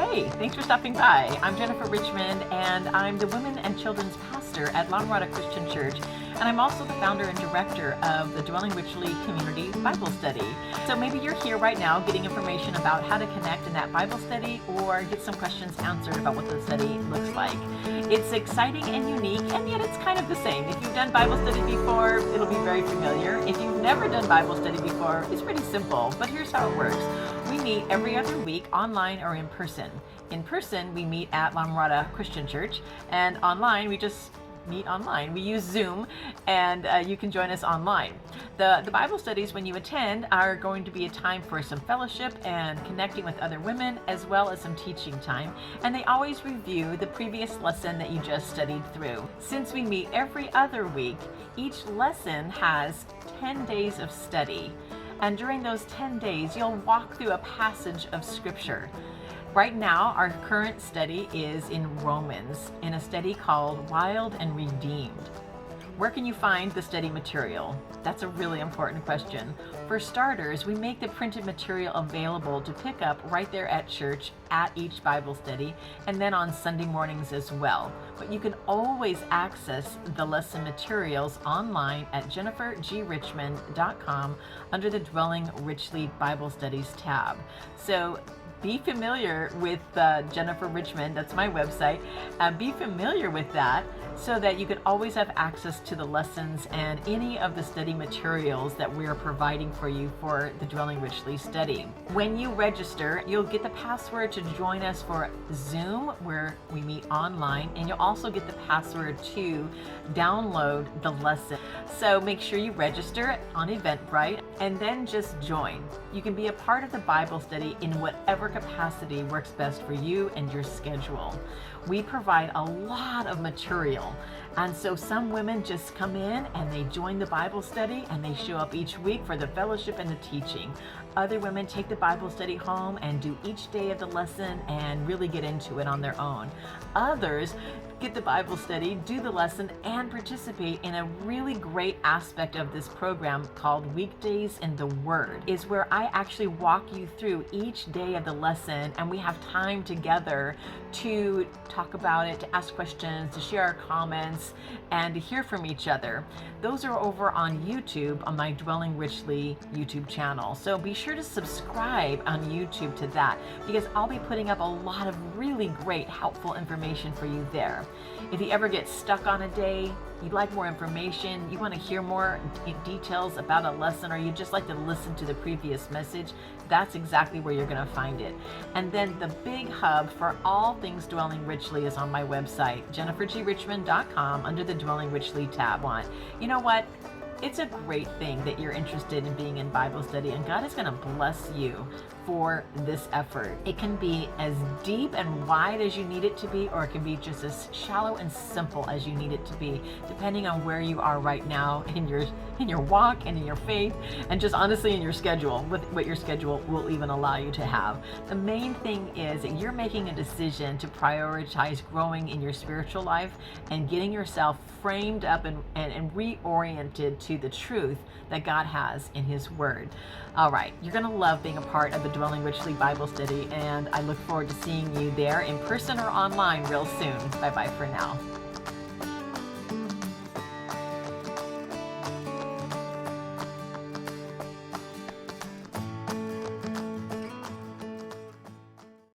Hey, thanks for stopping by. I'm Jennifer Richmond, and I'm the Women and Children's Pastor at La Mirada Christian Church, and I'm also the founder and director of the Dwelling Richly Community Bible Study. So maybe you're here right now getting information about how to connect in that Bible study or get some questions answered about what the study looks like. It's exciting and unique, and yet it's kind of the same. If you've done Bible study before, it'll be very familiar. If you've never done Bible study before, it's pretty simple, but here's how it works. We meet every other week online or in person. In person, we meet at La Mirada Christian Church, and online, we just meet online. We use Zoom, and you can join us online. The Bible studies, when you attend, are going to be a time for some fellowship and connecting with other women, as well as some teaching time. And they always review the previous lesson that you just studied through. Since we meet every other week, each lesson has 10 days of study. And during those 10 days, you'll walk through a passage of Scripture. Right now, our current study is in Romans, in a study called Wild and Redeemed. Where can you find the study material? That's a really important question. For starters, we make the printed material available to pick up right there at church at each Bible study, and then on Sunday mornings as well. But you can always access the lesson materials online at jennifergrichmond.com under the Dwelling Richly Bible Studies tab. So be familiar with Jennifer Richmond, that's my website. Be familiar with that so that you can always have access to the lessons and any of the study materials that we are providing for you for the Dwelling Richly study. When you register, you'll get the password to join us for Zoom, where we meet online, and you'll also get the password to download the lesson. So make sure you register on Eventbrite and then just join. You can be a part of the Bible study in whatever capacity works best for you and your schedule. We provide a lot of material, and so some women just come in and they join the Bible study and they show up each week for the fellowship and the teaching. Other women take the Bible study home and do each day of the lesson and really get into it on their own. Others get the Bible study, do the lesson, and participate in a really great aspect of this program called Weekdays in the Word, is where I actually walk you through each day of the lesson, and we have time together to talk about it, to ask questions, to share our comments, and to hear from each other. Those are over on YouTube, on my Dwelling Richly YouTube channel. So be sure to subscribe on YouTube to that, because I'll be putting up a lot of really great, helpful information for you there. If you ever get stuck on a day, you'd like more information, you want to hear more details about a lesson, or you just like to listen to the previous message, that's exactly where you're going to find it. And then the big hub for all things Dwelling Richly is on my website, jennifergrichmond.com, under the Dwelling Richly tab. You know what? It's a great thing that you're interested in being in Bible study, and God is going to bless you for this effort. It can be as deep and wide as you need it to be, or it can be just as shallow and simple as you need it to be, depending on where you are right now in your walk and in your faith, and just honestly in your schedule, with what your schedule will even allow you to have. The main thing is that you're making a decision to prioritize growing in your spiritual life and getting yourself framed up and reoriented to the truth that God has in His Word. All right, you're going to love being a part of the Dwelling Richly Bible Study, and I look forward to seeing you there in person or online real soon. Bye-bye for now.